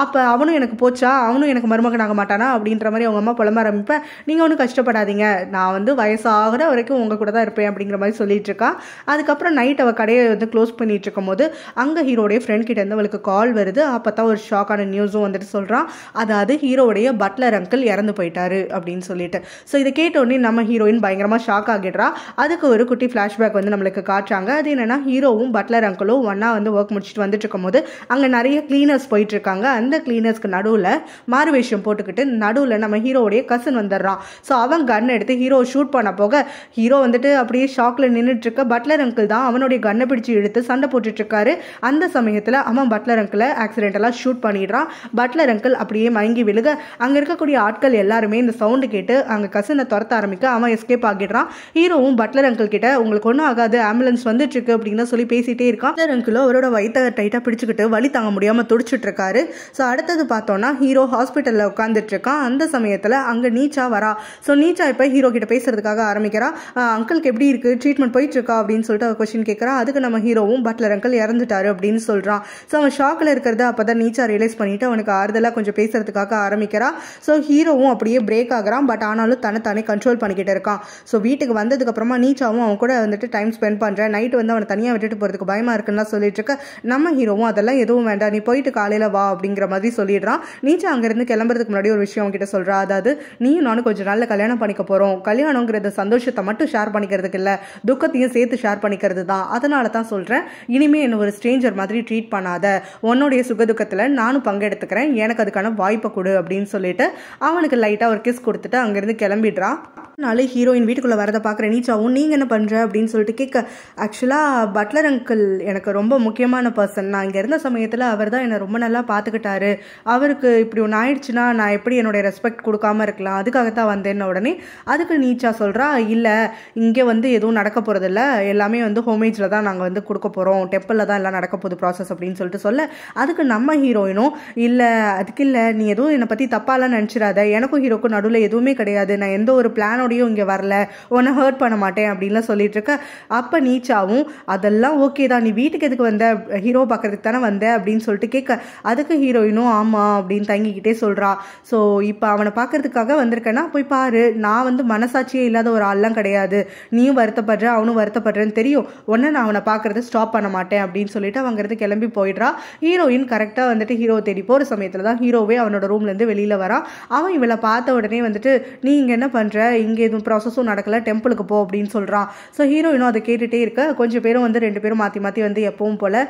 அப்போ அவனும் எனக்கு போச்சா, அவனும் எனக்கு மருமகன் ஆக மாட்டானா அப்படின்ற மாதிரி அவங்க அம்மா புலம்ப ஆரம்பிப்பேன். நீங்கள் ஒன்றும் கஷ்டப்படாதீங்க, நான் வந்து வயசாகிற வரைக்கும் உங்கள் கூட தான் இருப்பேன் அப்படிங்கிற மாதிரி சொல்லிட்டு இருக்கா. அதுக்கப்புறம் நைட் அவள் கடையை வந்து க்ளோஸ் பண்ணிட்டு இருக்கும் போது அங்கே ஹீரோடைய ஃப்ரெண்ட் கிட்ட இருந்து அவளுக்கு கால் வருது. அப்போ தான் ஒரு ஷாக்கான நியூஸும் வந்துட்டு சொல்கிறான், அதாவது ஹீரோடைய பட்லர் அங்கிள் இறந்து போயிட்டாரு அப்படின்னு சொல்லிட்டு. ஸோ இதை கேட்டோடனே நம்ம ஹீரோயின் பயங்கரமாக ஷாக் ஆகிடுறா. அதுக்கு ஒரு குட்டி ஃப்ளாஷ்பேக் வந்து நம்மளுக்கு காட்டுறாங்க. அது என்னன்னா, ஹீரோவும் பட்லர் அங்கிளும் ஒன்றா வந்து ஒர்க் முடிச்சுட்டு வந்துட்டு இருக்கும் போது அங்கே நிறைய கிளீனர்ஸ் போயிட்டு இருக்காங்க. அந்த கிளீனர்ஸ்க்கு நடுவில் மாறு வேஷம் போட்டுக்கிட்டு நடுவில் நம்ம ஹீரோடைய கசன் வந்துடுறான். ஸோ அவன் கன் எடுத்து ஹீரோ ஷூட் பண்ண போக ஹீரோ வந்துட்டு அப்படியே ஷாக்கில் நின்றுட்டு இருக்க. பட்லர் அங்கிள் தான் அவனுடைய கன்னை பிடிச்சி இழுத்து சண்டை போட்டுட்டு இருக்காரு. அந்த சமயத்தில் அவன் பட்லர் அங்கிளை ஆக்சிடென்டலாக ஷூட் பண்ணிடுறான். பட்லர் அங்கிள் அப்படியே மயங்கி விழுக அங்கே இருக்கக்கூடிய ஆட்கள் எல்லாருமே இந்த சவுண்டு கேட்டு அங்கே கசனை துரத்த ஆரம்பிக்க அவன் எஸ்கேப் ஆகிடுறான். ஹீரோவும் பட்லர் அங்கிள் கிட்ட உங்களுக்கு ஒன்றும் ஆகாது, ஆம்புலன்ஸ் வந்துட்டு இருக்கு அப்படின்னு சொல்லி பேசிட்டே இருக்கான். பட்லர் அங்கிளும் அவரோட வயிற்றை டைட்டாக பிடிச்சிக்கிட்டு வலி தாங்க முடியாமல் துடிச்சிட்டு இருக்காரு. ஸோ அடுத்தது பார்த்தோன்னா ஹீரோ ஹாஸ்பிட்டலில் உட்காந்துட்டு இருக்கான். அந்த சமயத்தில் அங்கே நீச்சா வரா. ஸோ நீச்சா இப்போ ஹீரோ கிட்ட பேசுறதுக்காக ஆரம்பிக்கிறா. அங்கிளுக்கு எப்படி இருக்கு, ட்ரீட்மெண்ட் போயிட்டு இருக்கா அப்படின்னு சொல்லிட்டு அவள் கொஸ்டின் கேட்குறா. அதுக்கு நம்ம ஹீரோவும் பட்லர் அங்கிள் இறந்துட்டாரு அப்படின்னு சொல்கிறான். ஸோ அவன் ஷாக்கில் இருக்கிறத அப்போ தான் நீச்சா ரியலைஸ் பண்ணிட்டு அவனுக்கு ஆறுதலாக கொஞ்சம் பேசுறதுக்காக ஆரம்பிக்கிறா. ஸோ ஹீரோவும் அப்படியே பிரேக் ஆகிறான். பட் ஆனாலும் தன்னை கண்ட்ரோல் பண்ணிக்கிட்டு இருக்கான். ஸோ வீட்டுக்கு வந்ததுக்கு அப்புறமா நீச்சாவும் அவன் கூட வந்துட்டு டைம் ஸ்பெண்ட் பண்ணுறேன், நைட்டு வந்து அவனை தனியாக விட்டுட்டு போகிறதுக்கு பயமாக இருக்குன்னு சொல்லிட்டு இருக்க. நம்ம ஹீரோவும் அதெல்லாம் எதுவும் வேண்டாம், நீ போயிட்டு காலையில் வா அப்படிங்கிற மாதிரி சொல்லிடுறான். நீச்சா அங்கேருந்து கிளம்புறதுக்கு முன்னாடி ஒரு விஷயம் அவன்கிட்ட சொல்கிறா. அதாவது நீயும் நானும் கொஞ்சம் நாளில் கல்யாணம் பண்ணிக்க போகிறோம், கல்யாணங்கிறது சந்தோஷத்தை மட்டும் ஷேர் பண்ணிக்கிறதுக்கு இல்லை, துக்கத்தையும் சேர்த்து ஷேர் பண்ணிக்கிறது தான், அதனால தான் சொல்கிறேன், இனிமேல் என்ன ஒரு ஸ்ட்ரேஞ்சர் மாதிரி ட்ரீட் பண்ணாத, உன்னுடைய சுகதுக்கத்தில் நானும் பங்கெடுத்துக்கிறேன், எனக்கு அதுக்கான வாய்ப்பை கொடு அப்படின்னு சொல்லிட்டு அவனுக்கு லைட்டாக ஒரு கிஸ் கொடுத்துட்டு அங்கேருந்து கிளம்பிடுறான். நாளே ஹீரோயின் வீட்டுக்குள்ளே வரதை பார்க்குற நீச்சாவும் நீங்கள் என்ன பண்ணுற அப்படின்னு சொல்லிட்டு கேட்க, ஆக்சுவலாக பட்லர் அங்கிள் எனக்கு ரொம்ப முக்கியமான பர்சன், நான் இங்கே இருந்த சமயத்தில் அவர் தான் என்னை ரொம்ப நல்லா பார்த்துக்கிட்டாரு, அவருக்கு இப்படி ஒன்று ஆயிடுச்சுன்னா நான் எப்படி என்னுடைய ரெஸ்பெக்ட் கொடுக்காம இருக்கலாம், அதுக்காகத்தான் வந்தேன்ன உடனே அதுக்கு நீச்சா சொல்கிறா, இல்லை இங்கே வந்து எதுவும் நடக்க போகிறதில்ல, எல்லாமே வந்து ஹோமேஜில் தான் நாங்கள் வந்து கொடுக்க போகிறோம், டெம்பிளில் தான் எல்லாம் நடக்க போகுது ப்ராசஸ் அப்படின்னு சொல்லிட்டு சொல்ல, அதுக்கு நம்ம ஹீரோயினும் இல்லை அதுக்கு இல்லை, நீ எதுவும் என்னை பற்றி தப்பாலாம் நினச்சிடாத, எனக்கும் ஹீரோக்கும் நடுவில் எதுவுமே கிடையாது, நான் எந்த ஒரு பிளானோடையும் இங்கே வரல, உன்னை ஹர்ட் பண்ண மாட்டேன் அப்படின்லாம் சொல்லிட்டு இருக்க. அப்போ நீச்சாவும் அதெல்லாம் ஓகே தான், நீ வீட்டுக்கு எதுக்கு வந்த, ஹீரோ பார்க்கறதுக்கு தானே வந்த அப்படின்னு சொல்லிட்டு கேட்க, அதுக்கு ஹீரோயினும் ஆமாம் அப்படின்னு தங்கிக்கிட்டே சொல்கிறா. ஸோ இப்போ அவனை பார்க்கறதுக்காக வந்திருக்கேன்னா போய் பாரு, நான் வந்து மனசாட்சியே இல்லாத ஒரு ஆள்லாம் கிடையாது, நீயும் வருத்தப்படுற அவனும் வருத்தப்படுறேன்னு தெரியும், உடனே நான் அவனை பார்க்கறத ஸ்டாப் பண்ண மாட்டேன் அப்படின்னு சொல்லிட்டு அவங்கிறது கிளம்பி போயிடுறா. ஹீரோயின் கரெக்டாக வந்துட்டு ஹீரோ தேடி போகிற சமயத்தில் தான் ஹீரோவே அவனோட ரூம்லேருந்து வெளியில் வரா. அவன் இவளை பார்த்த உடனே வந்துட்டு நீ இங்கே என்ன பண்ணுற, இங்கே எதுவும் ப்ராசஸும் நடக்கலை, டெம்பிளுக்கு போ அப்படின்னு சொல்கிறான். ஸோ ஹீரோயினும் அதை கேட்டுகிட்டே இருக்க கொஞ்சம் பேரும் வந்து 2 பேரும் மாற்றி மாற்றி வந்து எப்பவும் போல்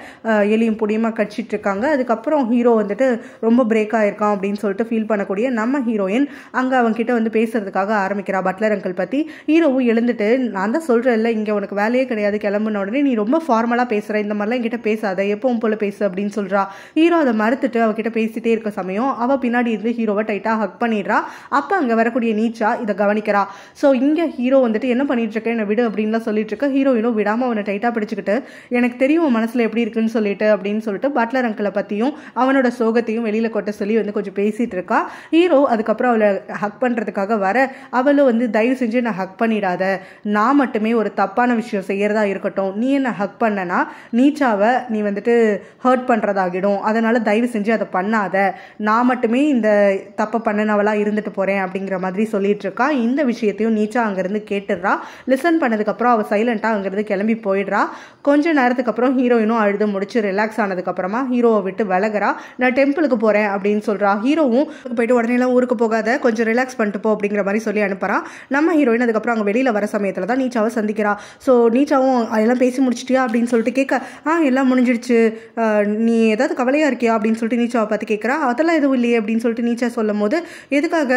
எலியும் புடியுமா கடிச்சிட்டு இருக்காங்க. அதுக்கப்புறம் ஹீரோ வந்துட்டு ரொம்ப பிரேக் ஆகிருக்கான் அப்படின்னு சொல்லிட்டு ஃபீல் பண்ணக்கூடிய நம்ம ஹீரோயின் அங்கே அவங்ககிட்ட வந்து பேசுறதுக்காக ஆரம்பிக்கிறா பட்லர் அங்கிள் பற்றி. ஹீரோவும் எழுந்துட்டு, நான் தான் சொல்கிறேன் இல்லை இங்கே உனக்கு வேலையே கிடையாது, கிளம்புன உடனே நீ ரொம்ப ஃபார்மலாக பேசுகிற, இந்த மாதிரிலாம் என்கிட்ட பேசாத, எப்பவும் போல் பேசு அப்படின்னு சொல்கிறா. ஹீரோ அதை மறுத்துட்டு அவகிட்ட பேசிட்டே இருக்க சமயம் அவள் பின்னாடி இருந்து ஹீரோவை டைட்டாக ஹக் பண்ணிடுறா. அப்போ அங்கே வரக்கூடிய நீச்சா இதை கவனிக்கிறா. ஸோ இங்கே ஹீரோ வந்துட்டு என்ன பண்ணிட்டு இருக்கேன், என்னை விடு அப்படின்லாம் சொல்லிட்டு இருக்க. ஹீரோயினும் விடாமல் அவனை டைட்டாக பிடிச்சிக்கிட்டு, எனக்கு தெரியும் மனசில் எப்படி இருக்குன்னு சொல்லிட்டு அப்படின்னு சொல்லிட்டு பட்லர் அங்கிளை பற்றியும் அவனோட சோகத்தையும் வெளியில் கொட்ட சொல்லி வந்து கொஞ்சம் பேசிகிட்டு இருக்கா. ஹீரோ அதுக்கப்புறம் அவளை ஹக் பண்ணுறதுக்காக வர அவளும் வந்து தயவு செஞ்சு நான் ஹக் பண்ணிடாத, நான் மட்டுமே ஒரு தப்பான விஷயம் செய்யறதா இருக்கட்டும், நீ என்ன ஹக் பண்ணனா நீச்சாவை நீ வந்துட்டு ஹர்ட் பண்ணுறதாகிடும், அதனால் தயவு செஞ்சு அதை பண்ணாத, நான் மட்டுமே இந்த தப்பை பண்ணினவளாக இருந்துட்டு போகிறேன் அப்படிங்கிற மாதிரி சொல்லிட்டு இருக்கா. இந்த விஷயத்தையும் நீச்சா அங்கேருந்து கேட்டுடுறா. லிசன் பண்ணதுக்கப்புறம் அவள் சைலண்ட்டாக அங்கேருந்து கிளம்பி போயிடுறா. கொஞ்ச நேரத்துக்கு அப்புறம் ஹீரோயினும் அழுது முடிச்சு ரிலாக்ஸ் ஆனதுக்கப்புறமா ஹீரோவை விட்டு விலகிறா. நான் டெம்பிளுக்கு போகிறேன் அப்படின்னு சொல்கிறா. ஹீரோவும் போயிட்டு உடனேலாம் ஊருக்கு போகாத, கொஞ்சம் ரிலாக்ஸ் பண்ணிட்டு போ அப்படிங்கிற மாதிரி சொல்லி அனுப்புறா. நம்ம ஹீரோயின் அதுக்கப்புறம் அங்கே வெளியில் வர சமயத்தில் தான் நீச்சாவை சந்திக்கிறா. ஸோ நீச்சாவும் அதெல்லாம் பேசி முடிச்சிட்டியா அப்படின்னு சொல்லிட்டு கேட்க, எல்லாம் முடிஞ்சிடுச்சு, நீ ஏதாவது கவலையாக இருக்கியா அப்படின்னு சொல்லிட்டு நீச்சாவை பார்த்து கேட்குறா. அதெல்லாம் எதுவும் இல்லையே அப்படின்னு சொல்லிட்டு நீச்சா சொல்லும் போது, எதுக்காக,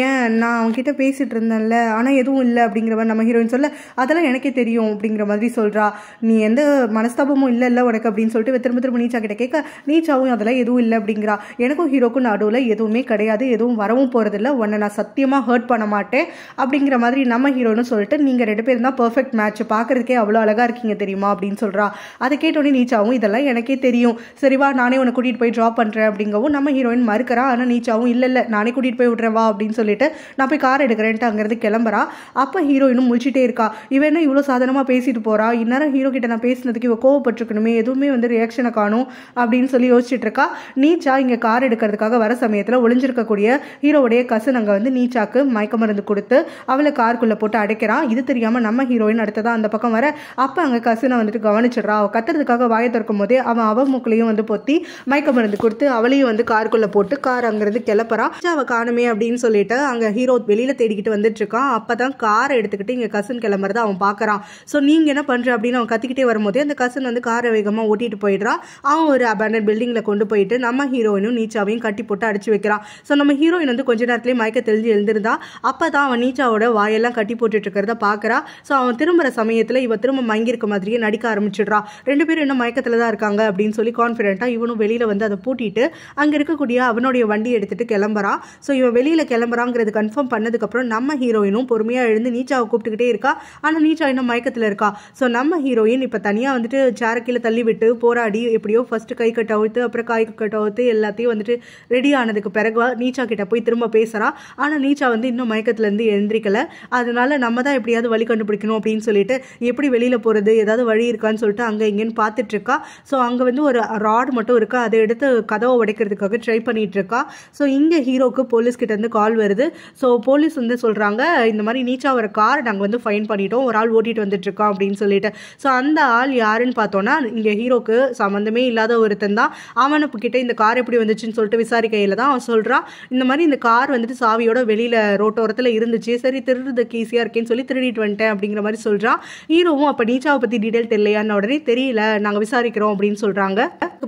ஏன் நான் அவங்ககிட்ட பேசிகிட்டு இருந்தேன்ல ஆனால் எதுவும் இல்லை அப்படிங்கிற மாதிரி நம்ம ஹீரோயின் சொல்ல, அதெல்லாம் எனக்கே தெரியும் அப்படிங்கிற மாதிரி சொல்கிறா. நீ எந்த மனஸ்தாபமும் இல்லை உனக்கு அப்படின்னு சொல்லிட்டு திரும்ப திரும்ப நீச்சா கிட்ட கேட்க, நீச்சாவும் அதெல்லாம் எதுவும் இல்லை அப்படிங்கிறா. எனக்கும் ஹீரோக்கும் நடுவில் எதுவுமே கிடையாது, எதுவும் வரவும் போகிறதில்ல, உன்னை நான் சத்தியமாக ஹர்ட் பண்ண மாட்டேன் அப்படிங்கிற மாதிரி நம்ம ஹீரோன்னு சொல்லிட்டு, நீங்கள் 2 பேரும் தான் பர்ஃபெக்ட் மேட்ச், பார்க்குறதுக்கே அவ்வளோ அழகாக இருக்கீங்க தெரியுமா அப்படின்னு சொல்கிறா. அதை கேட்டோடனே நீச்சாவும் இதெல்லாம் எனக்கே தெரியும், சரிவா நானே உன்னை கூட்டிகிட்டு போய் ட்ராப் பண்ணுறேன் அப்படிங்கவும் நம்ம ஹீரோயின் மறுக்கிறா. ஆனால் நீச்சாவும் இல்லை நானே கூட்டிகிட்டு போய் விட்றேன் வா அப்படின்னு சொல்லிட்டு நான் போய் கார் எடுக்கிறேன்ட்டு அங்கேருந்து கிளம்புறா. அப்போ ஹீரோயினும் முழிச்சிட்டே இருக்கா. இவன் என்ன இவ்வளோ சாதாரணமாக பேசிட்டு போகிறா, இந்நேரம் ஹீரோ கிட்ட நான் பேசினதுக்கு இவ கோவப்பட்டிருக்கணுமே, எதுவுமே வந்து ரியாக்ஷனை காணும் அப்படின்னு சொல்லி யோசிச்சுட்டு இருக்கா. நீச்சா இங்கே கார் எடுக்கிறதுக்காக வர சமயத்தில் ஒளிஞ்சிருக்கக்கூடிய ஹீரோவுடைய கசன் அங்கே வந்து நீச்சாக்கு மயக்க மருந்து கொடுத்து அவளை காருக்குள்ளே போட்டு அடைக்கிறான். இது தெரியாமல் நம்ம ஹீரோயின் அடுத்ததான் அந்த பக்கம் வர, அப்போ அங்கே கசனை வந்துட்டு கவனிச்சிடுறா. அவள் கத்துறதுக்காக வாயை திறக்கும் போதே அவ மூக்குலையும் வந்து பொத்தி மயக்க மருந்து கொடுத்து அவளையும் வந்து காருக்குள்ளே போட்டு கார் அங்கேருந்து கிளப்புறா. அவள் காணுமே அப்படின்னு சொல்லிட்டு அங்கே ஹீரோ வெளியில் தேடிக்கிட்டு வந்துட்டு இருக்கான். அப்போ தான் காரை எடுத்துக்கிட்டு இங்கே கசன் கிளம்புறத அவன் பார்க்குறான். ஸோ நீங்கள் என்ன பண்ணுற அப்படின்னு அவன் கத்திக்கிட்டே வரும்போதே அந்த கசன் வந்து காரை வேகமாக ஓட்டிட்டு போயிடுறான். அவன் ஒரு அபேண்டட் பில்டிங்கில் கொண்டு போயிட்டு நம்ம ஹீரோயினும் நீச்சாவையும் கட்டி போட்டு அடிச்சு வைக்கிறான். ஸோ நம்ம ஹீரோயின் வந்து கொஞ்ச நேரத்திலே மயக்க தெளிஞ்சு எழுந்திருந்தா. அப்போ தான் அவன் நீச்சாவோட வாயெல்லாம் கட்டி போட்டுட்டு இருக்கிறத பார்க்குறா. ஸோ அவன் திரும்புகிற சமயத்தில் இவ திரும்ப மயங்கிருக்க மாதிரியே நடிக்க ஆரம்பிச்சிடுறா. 2 பேரும் இன்னும் மயக்கத்தில் தான் இருக்காங்க அப்படின்னு சொல்லி கான்ஃபிடென்ட்டாக இவனும் வெளியில் வந்து அதை பூட்டிட்டு அங்கே இருக்கக்கூடிய அவனுடைய வண்டி எடுத்துட்டு கிளம்புறான். ஸோ இவன் வெளியில் கிளம்புறாங்கிறது கன்ஃபார்ம் பண்ணதுக்கப்புறம் நம்ம ஹீரோயினும் பொறுமையாக எழுந்து நீச்சாவை கூப்பிட்டுக்கிட்டே இருக்கா. ஆனால் நீச்சா இன்னும் மயக்கத்தில் இருக்கா. ஸோ நம்ம ஹீரோயின் இப்போ தனியாக வந்துட்டு சேர கீழே தள்ளி விட்டு போராடி எப்படியோ ஃபர்ஸ்ட் கை கட்ட அவுத்து அப்புறம் காய் கட்ட அவுத்து எல்லாத்தையும் வந்துட்டு ரெடி ஆனதுக்கு பிறகு நீச்சா கிட்ட போய் திரும்ப பேசுறா. ஆனால் நீச்சா வந்து இன்னும் மயக்கத்துலேருந்து எழுந்திரிக்கல. அதனால நம்ம தான் எப்படியாவது வழி கண்டுபிடிக்கணும் அப்படின்னு சொல்லிட்டு எப்படி வெளியில் போகிறது, ஏதாவது வழி இருக்கான்னு சொல்லிட்டு அங்கே இங்கேன்னு பார்த்துட்டு இருக்கா. ஸோ அங்கே வந்து ஒரு ராட் மட்டும் இருக்கா, அதை எடுத்து கதவை உடைக்கிறதுக்காக ட்ரை பண்ணிட்டு இருக்கா. ஸோ இங்கே ஹீரோக்கு போலீஸ் கிட்ட இருந்து கால் வருது. ஸோ போலீஸ் வந்து சொல்கிறாங்க, இந்த மாதிரி நீச்சா ஒரு கார் நாங்கள் வந்து ஃபைன் பண்ணிட்டோம், ஒரு ஆள் ஓட்டிட்டு வந்துட்டு இருக்கோம் அப்படின்னு சொல்லிட்டு. ஸோ அந்த ஆள் யாருன்னு பார்த்தோன்னா இங்கே ஹீரோக்கு சம்மந்தமே இல்லாத ஒருத்தன் தான். அவனுக்கிட்ட இந்த கார் எப்படி வந்துச்சுன்னு சொல்லிட்டு விசாரிக்கையில் தான் அவன் சொல்கிறான், இந்த மாதிரி இந்த கார் வந்துட்டு சாவியோட வெளியில் ரோட்டோரத்தில் இருந்துச்சு, சரி திருடுறதுக்கு ஈஸியாக இருக்கேன்னு சொல்லி திருடிட்டு வந்துட்டேன் அப்படிங்கிற மாதிரி சொல்கிறான். ஹீரோவும் அப்போ நீச்சாவை பற்றி டீட்டெயில் தெரியலையான்னு உடனே தெரியல, நாங்கள் விசாரிக்கிறோம் அப்படின்னு சொல்கிறாங்க.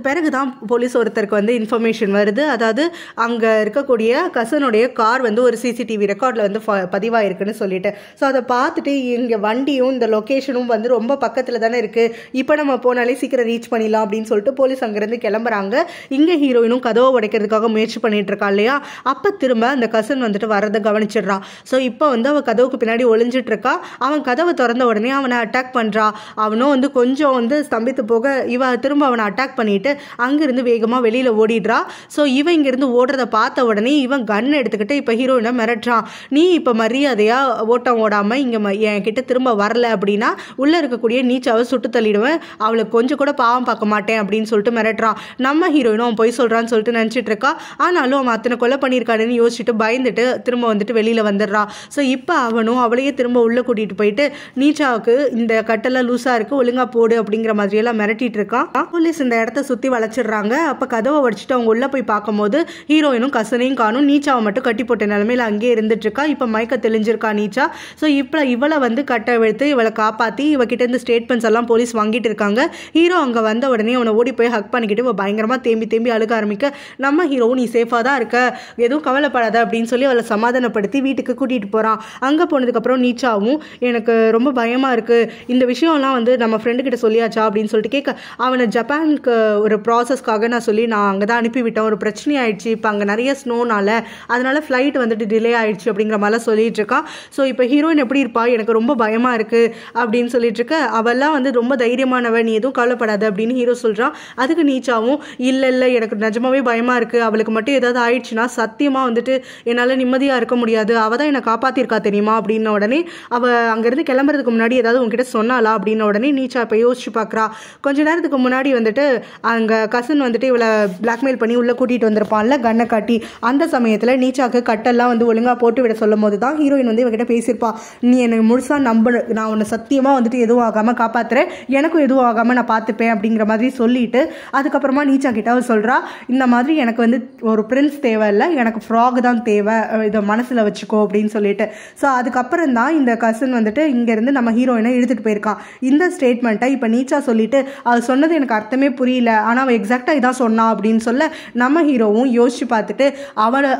பிறகு தான் போலீஸ் ஒருத்தருக்கு வந்து இன்ஃபர்மேஷன் வருது. அதாவது அங்கே இருக்கக்கூடிய கசனுடைய கார் வந்து ஒரு சிசிடிவி ரெக்கார்டில் வந்து பதிவாயிருக்குன்னு சொல்லிட்டு. ஸோ அதை பார்த்துட்டு இங்கே வண்டியும் இந்த லொக்கேஷனும் வந்து ரொம்ப பக்கத்தில் தானே இருக்குது, இப்போ நம்ம போனாலே சீக்கிரம் ரீச் பண்ணிடலாம் அப்படின்னு சொல்லிட்டு போலீஸ் அங்கேருந்து கிளம்புறாங்க. இங்கே ஹீரோயினும் கதவை உடைக்கிறதுக்காக முயற்சி பண்ணிட்டு இருக்கா இல்லையா. அப்போ திரும்ப அந்த கசன் வந்துட்டு வரதை கவனிச்சிடுறான். ஸோ இப்போ வந்து அவள் கதவுக்கு பின்னாடி ஒளிஞ்சிட்டு இருக்கா. அவன் கதவை திறந்த உடனே அவனை அட்டாக் பண்ணுறா. அவனும் வந்து கொஞ்சம் வந்து ஸ்தம்பித்து போக இவ திரும்ப அவனை அட்டாக் பண்ணிட்டு அங்கிருந்து வேகமாக வெளியில் ஓடிடுறா. ஸோ இவன் இங்கிருந்து ஓடுறத பார்த்த உடனே இவன் கன் எடுத்துக்கிட்டு இப்போ ஹீரோயினை மிரட்டுறான். நீ இப்போ மரியாதையாக ஓட்டம் ஓடாமல் இங்கே என் கிட்ட திரும்ப வரல அப்படின்னா உள்ளே இருக்கக்கூடிய நீச்சாவை சுட்டு தள்ளிடுவேன், அவளுக்கு கொஞ்சம் கூட பாவம் பார்க்க மாட்டேன் அப்படின்னு சொல்லிட்டு மிரட்டுறான். நம்ம ஹீரோயினும் அவன் பொய் சொல்கிறான்னு சொல்லிட்டு நினச்சிட்டு இருக்கா. ஆனாலும் அவன் அத்தனை கொலை பண்ணியிருக்காடுன்னு யோசிச்சுட்டு பயந்துட்டு திரும்ப வந்துட்டு வெளியில் வந்துடுறான். ஸோ இப்போ அவனும் அவளையே திரும்ப உள்ளே கூட்டிகிட்டு போயிட்டு நீச்சாவுக்கு இந்த கட்டெல்லாம் லூஸாக இருக்குது ஒழுங்காக போடு அப்படிங்கிற மாதிரியெல்லாம் மிரட்டிட்டு இருக்கான். போலீஸ் இந்த இடத்த சுற்றி வளைச்சிடுறாங்க. அப்போ கதவை வடிச்சிட்டு அவங்க உள்ளே போய் பார்க்கும்போது ஹீரோயினும் கசனையும் காணும், நீச்சாவை மட்டும் கட்டி போட்ட நிலமையில அங்கேயே இருந்துட்டு இருக்கா. இப்போ மயக்க தெளிஞ்சிருக்கா நீச்சா. ஸோ இப்போ இவளை வந்து கட்ட வெளுத்து இவளை காப்பாற்றி இவகிட்ட கிட்ட இந்த ஸ்டேட்மெண்ட்ஸ் எல்லாம் போலீஸ் வாங்கிட்டு இருக்காங்க. ஹீரோ அங்கே வந்த உடனே அவனை ஓடி போய் ஹக் பண்ணிக்கிட்டு பயங்கரமாக தேம்பி அழுக ஆரம்பிக்க, நம்ம ஹீரோ நீ சேஃபாக தான் இருக்க, எதுவும் கவலைப்படாத அப்படின்னு சொல்லி அவளை சமாதானப்படுத்தி வீட்டுக்கு கூட்டிகிட்டு போகிறான். அங்கே போனதுக்கப்புறம் நீச்சாவும் எனக்கு ரொம்ப பயமாக இருக்குது, இந்த விஷயம்லாம் வந்து நம்ம ஃப்ரெண்டுக்கிட்ட சொல்லியாச்சா அப்படின்னு சொல்லிட்டு கேட்க, அவனை ஜப்பானுக்கு ஒரு ப்ராசஸ்க்காக நான் அங்கே தான் அனுப்பிவிட்டேன், ஒரு பிரச்சனை ஆயிடுச்சு, இப்போ அங்கே நிறைய ஸ்னோனால அதனால ஃப்ளைட் வந்துட்டு டிலே ஆயிடுச்சு அப்படிங்கிற மாதிரிலாம் சொல்லிட்டு இருக்கான். ஸோ இப்போ ஹீரோயின் எப்படி இருப்பா, எனக்கு ரொம்ப பயமாக இருக்குது அப்படின்னு சொல்லிட்டு இருக்க, அவெல்லாம் வந்து ரொம்ப தைரியமானவன், நீ எதுவும் கவலைப்படாத அப்படின்னு ஹீரோ சொல்கிறான். அதுக்கு நீச்சாவும் இல்லை எனக்கு நிஜமாவே பயமாக இருக்குது, அவளுக்கு மட்டும் ஏதாவது ஆயிடுச்சுன்னா சத்தியமாக வந்துட்டு என்னால் நிம்மதியாக இருக்க முடியாது, அவள் தான் என்னை காப்பாற்றிருக்கா தெரியுமா அப்படின்ன உடனே, அவள் அங்கேருந்து கிளம்புறதுக்கு முன்னாடி ஏதாவது உங்ககிட்ட சொன்னாலா அப்படின்ன உடனே நீச்சா இப்போ யோசிச்சு பார்க்குறா. கொஞ்ச நேரத்துக்கு முன்னாடி வந்துட்டு அங்கே கசன் வந்துட்டு இவளை பிளாக்மெயில் பண்ணி உள்ளே கூட்டிகிட்டு வந்திருப்பான்ல கண்ணை காட்டி, அந்த சமயத்தில் நீச்சாக்கு கட்டெல்லாம் வந்து ஒழுங்காக போட்டு விட சொல்லும் போது தான் ஹீரோயின் வந்து இவகிட்ட பேசியிருப்பா, நீ எனக்கு முழுசாக நம்பணும், நான் உன்னை சத்தியமாக வந்துட்டு எதுவும் ஆகாமல் காப்பாற்றுறேன், எனக்கும் எதுவும் ஆகாமல் நான் பார்த்துப்பேன் அப்படிங்கிற மாதிரி சொல்லிட்டு அதுக்கப்புறமா நீச்சா கிட்ட அவள் சொல்கிறா, இந்த மாதிரி எனக்கு வந்து ஒரு பிரின்ஸ் தேவை இல்லை, எனக்கு ஃப்ராக் தான் தேவை, இதை மனசில் வச்சுக்கோ அப்படின்னு சொல்லிட்டு. ஸோ அதுக்கப்புறம் தான் இந்த கசன் வந்துட்டு இங்கேருந்து நம்ம ஹீரோயினை இழுத்துட்டு போயிருக்கான். இந்த ஸ்டேட்மெண்ட்டை இப்போ நீச்சா சொல்லிட்டு அவள் சொன்னது எனக்கு அர்த்தமே புரியல, ஆனால் அவள் எக்ஸாக்டாக இதான் சொன்னா அப்படின்னு சொல்ல, நம்ம ஹீரோவும் யோசிச்சு பார்த்துட்டு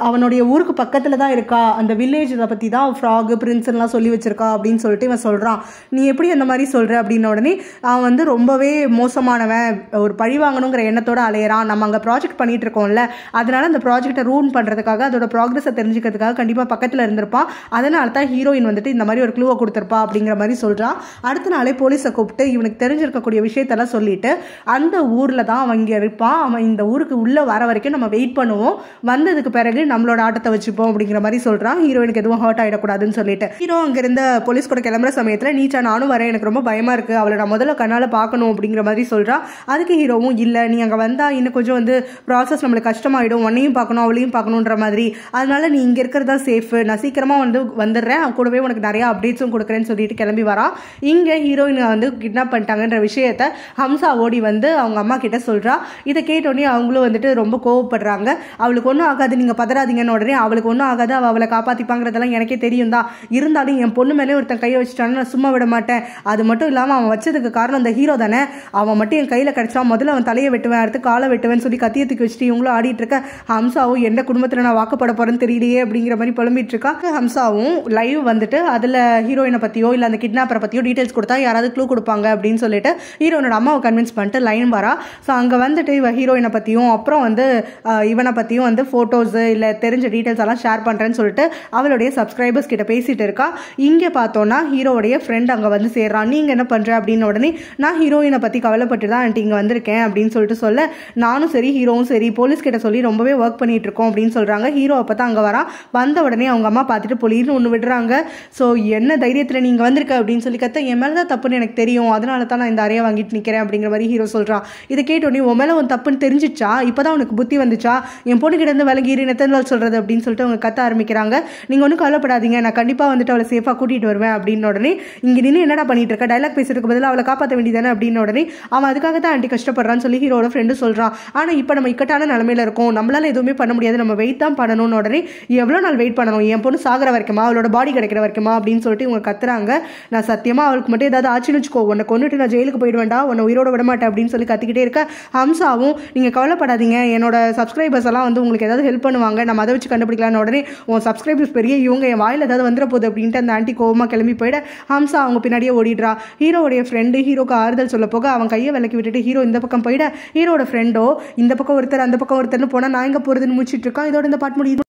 அவனுடைய ஊருக்கு பக்கத்தில் தான் இருக்கா, அந்த வில்லேஜை பற்றி தான் ஃப்ராக் பிரின்ஸ்லாம் சொல்லி வச்சிருக்கா அப்படின்னு சொல்லிட்டு இவன் சொல்கிறான். நீ எப்படி அந்த மாதிரி சொல்கிற அப்படின்ன உடனே அவன் வந்து ரொம்பவே மோசமானவன், ஒரு பழி வாங்கணுங்கிற எண்ணத்தோட அலையிறான், நம்ம அங்கே ப்ராஜெக்ட் பண்ணிட்டு இருக்கோம்ல, அதனால அந்த ப்ராஜெக்டை ரூன் பண்ணுறதுக்காக அதோட ப்ராக்ரஸை தெரிஞ்சுக்கிறதுக்காக கண்டிப்பாக பக்கத்தில் இருந்திருப்பான், அதனால தான் ஹீரோயின் வந்துட்டு இந்த மாதிரி ஒரு க்ளூவை கொடுத்துருப்பா அப்படிங்கிற மாதிரி சொல்கிறான். அடுத்த நாளே போலீஸை கூப்பிட்டு இவனுக்கு தெரிஞ்சிருக்கக்கூடிய விஷயத்தெல்லாம் சொல்லிட்டு அந்த ஊரில் தான் அவன் இங்கே இருப்பான், அவன் இந்த ஊருக்கு உள்ளே வர வரைக்கும் நம்ம வெயிட் பண்ணுவோம், வந்ததுக்கு பிறகு நம்மளோட ஆட்டத்தை வச்சுப்போம் அப்படிங்கிற மாதிரி சொல்கிறான். ஹீரோயினுக்கு எதுவும் ஹர்ட் ஆகிடக்கூடாதுன்னு சொல்லிட்டு ஹீரோ அங்கிருந்த போலீஸ் கூட கிளம்புற சமயத்தில் நீச்சா நானும் வரேன், எனக்கு ரொம்ப பயமாக இருக்குது, அவளை நான் முதல்ல கண்ணால் பார்க்கணும் அப்படிங்கிற மாதிரி சொல்கிறான். அதுக்கு ஹீரோவும் இல்லை, நீ அங்கே வந்தால் இன்னும் கொஞ்சம் வந்து ப்ராசஸ் நம்மளுக்கு கஷ்டமாயிடும், உன்னையும் பார்க்கணும் அவளையும் பார்க்கணுன்ற மாதிரி, அதனால நீ இங்கே இருக்கிறதா சேஃப், நான் சீக்கிரமாக வந்துடுறேன், கூடவே உனக்கு நிறையா அப்டேட்ஸும் கொடுக்குறேன்னு சொல்லிட்டு கிளம்பி வரான். இங்கே ஹீரோயினை வந்து கிட்னாப் பண்ணிட்டாங்கன்ற விஷயத்த ஹம்சா ஓடி வந்து அவங்க அம்மா கிட்ட சொல்கிறா. இதை கேட்டோடனே அவங்களும் வந்துட்டு ரொம்ப கோவப்படுறாங்க. அவளுக்கு ஒன்றும் ஆகாது, நீங்கள் பதறாதீங்கன்னு உடனே அவளுக்கு ஒன்றும் ஆகாது, அவளை காப்பாற்றிப்பாங்கிறதெல்லாம் எனக்கே தெரியும் தான், இருந்தாலும் என் பொண்ணு மேலே ஒருத்தன் கையை வச்சுட்டான்னு நான் சும்மா விட மாட்டேன், அது மட்டும் இல்லாமல் அவன் வச்சதுக்கு காரணம் அந்த ஹீரோ தானே, அவன் மட்டும் என் கையில் கிடச்சா முதல்ல அவன் தலையை வெட்டுவேன், அடுத்து காலை வெட்டுவேன்னு சொல்லி கத்தியத்துக்கு வச்சுட்டு இவங்களும் ஆடிட்டு இருக்க, ஹம்சாவும் எந்த குடும்பத்தில் நான் வாக்கப்பட போறேன்னு தெரியலையே அப்படிங்கிற மாதிரி புலம்பிட்டு இருக்கா. ஹம்சாவும் லைவ் வந்துட்டு அதில் ஹீரோயினை பற்றியோ இல்லை அந்த கிட்னாப்பரை பற்றியோ டீட்டெயில்ஸ் கொடுத்தா யாராவது க்ளூ கொடுப்பாங்க அப்படின்னு சொல்லிட்டு ஹீரோனோட அம்மாவை கன்வின்ஸ் பண்ணிட்டு லைன் வரா. ஸோ அங்கே வந்துட்டு இவ ஹீரோயினை பற்றியும் அப்புறம் வந்து இவனை பற்றியும் வந்து ஃபோட்டோஸு இல்லை தெரிஞ்ச டீட்டெயில்ஸ் எல்லாம் ஷேர் பண்ணுறேன்னு சொல்லிட்டு அவளுடைய சப்ஸ்கிரைபர்ஸ் கிட்ட பேசிகிட்டு இருக்கா. இங்கே பார்த்தோன்னா ஹீரோவுடைய ஃப்ரெண்ட் அங்கே வந்து சேர்றான். நீங்கள் என்ன பண்ணுற அப்படின்னு உடனே, நான் ஹீரோயினை பற்றி கவலைப்பட்டு தான் ஆண்டி இங்கே வந்திருக்கேன் அப்படின்னு சொல்லிட்டு சொல்ல, நானும் சரி ஹீரோவும் சரி போலீஸ் கிட்ட சொல்லி ரொம்பவே ஒர்க் பண்ணிட்டு இருக்கோம் அப்படின்னு சொல்கிறாங்க. ஹீரோ அப்போ தான் அங்கே வரான். வந்த உடனே அவங்க அம்மா பார்த்துட்டு பொலின்னு ஒன்று விடுறாங்க. ஸோ என்ன தைரியத்தில் நீங்கள் வந்திருக்க அப்படின்னு சொல்லி கத்த, என் மேலே தான் தப்புன்னு எனக்கு தெரியும், அதனால தான் நான் இந்த அறையை வாங்கிட்டு நிற்கிறேன் அப்படிங்கிற மாதிரி ஹீரோ சொல்கிறான். இதை கேட்டோடனே உன் மேலே உன் தப்புன்னு தெரிஞ்சிச்சா, இப்போ தான் உனக்கு புத்தி வந்துச்சா, என் பொண்ணு கிட்ட இருந்து விலகி எத்தனை நாள் சொல்கிறது அப்படின்னு சொல்லிட்டு அவங்க கத்த ஆரம்பிக்கிறாங்க. நீங்கள் ஒன்றும் கவலைப்படாதீங்க, நான் கண்டிப்பாக வந்துட்டு அவளை சேஃபாக கூட்டிகிட்டு வருவேன் அப்படின்னு உடனே, இங்கே நின்று என்னடா பண்ணிட்டு இருக்க, டைலாக் பேசுறதுக்கு பதிலாக அவளை காப்பாற்ற வேண்டியதானே அப்படின்னு உடனே, அவன் அதுக்காக தான் ஆண்டி கஷ்டப்படுறான்னு சொல்லி ஹீரோட ஃப்ரெண்டு சொல்கிறான். ஆனால் இப்போ நம்ம இக்கட்டான நிலமையில இருக்கோம், நம்மளால எதுவுமே பண்ண முடியாது, நம்ம வெயிட் தான் பண்ணணும்னு உடனே, எவ்வளோ நாள் வெயிட் பண்ணணும், என் பொண்ணு சாகிற வரைக்குமா, அவளோட பாடி கிடைக்கிற வரைக்குமா அப்படின்னு சொல்லிட்டு இவங்க கத்துறாங்க. நான் சத்தியமாக அவளுக்கு மட்டும் ஏதாவது ஆச்சுன்னு வச்சுக்கோ, உன்னை கொண்டுட்டு நான் ஜெயிலுக்கு போயிடுவேன்டா, உன்னை உயிரோட விட மாட்டேன் அப்படின்னு சொல்லி கத்திக்கிட்டே இருக்க, ஹம்சாவும் நீங்கள் கவலைப்படாதீங்க, என்னோட சப்ஸ்கிரைபர்ஸ் எல்லாம் வந்து உங்களுக்கு ஏதாவது ஹெல்ப் பண்ணுவாங்க, நம்ம அதை வச்சு கண்டுபிடிக்கலான்னு உடனே, உன் சப்ஸ்கிரைபர்ஸ் பெரிய இவங்க, என் வாயில் ஏதாவது வந்துட போகுது அப்படின்ட்டு அந்த ஆண்டி கோவமாக கிளம்பி போயிட ஹம்சா அவங்க பின்னாடியே ஓடிடுறா. ஹீரோடைய ஃப்ரெண்டு ஹீரோக்கு ஆறுதல் சொல்ல போக அவன் கையை விலக்கி விட்டுட்டு ஹீரோ இந்த பக்கம் போயிட, ஹீரோட ஃப்ரெண்டோ இந்த பக்கம் ஒருத்தர் அந்த பக்கம் ஒருத்தர்னு போனால் நான் எங்கே போகிறதுன்னு முடிச்சிட்டு இருக்கான். இதோட இந்த பாட்டு முடியுது.